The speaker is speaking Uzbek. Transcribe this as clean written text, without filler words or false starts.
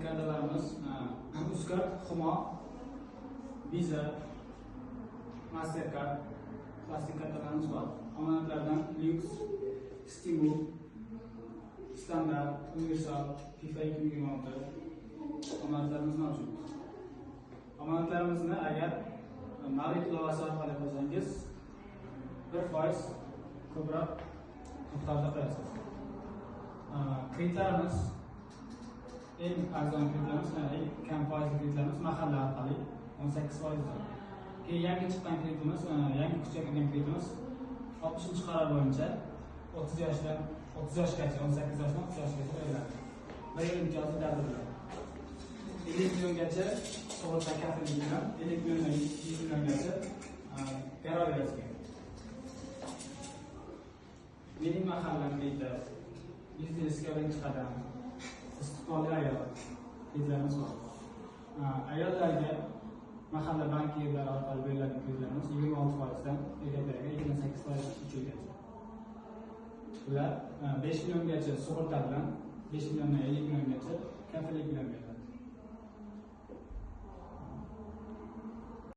Kartalarimiz Uzcard, Humo, Visa, Mastercard plastik kartalarimiz bor. Omonatlardan Lux, Stimul, Standard, Universal, FIFA 2026 omonatlarimiz mavjud. Omonatlarimizni agar Mavit ilovasi orqali qilsangiz 1% ko'proq miqdorda qo'yasiz. Kreditlarimiz eng arzon kreditlarimiz, eng kam foizli kreditlarimiz mahalla orqali 18%. Keyin yangi chiqqan kreditimiz, yangi kuchga kirgan kreditimiz 60-qaror bo'yicha 30 yoshgacha, 18 yoshdan 30 yoshgacha beriladi. Bir yil imtiyozli tadbirlar. 50 milliongacha sug'urta kafillik bilan 50 milliondan 100 milliongacha garov berasiz. Mening mahallamda biznesga birinchi qadam istiqbolli ayol kreditlarimiz bor. Ayollarga mahalla bankirlari orqali beriladigan kreditlarimiz 26%dan erkaklarga 28% uchirgacha. Ular 5 milliongacha sug'urta bilan 5 milliondan 50 milliongacha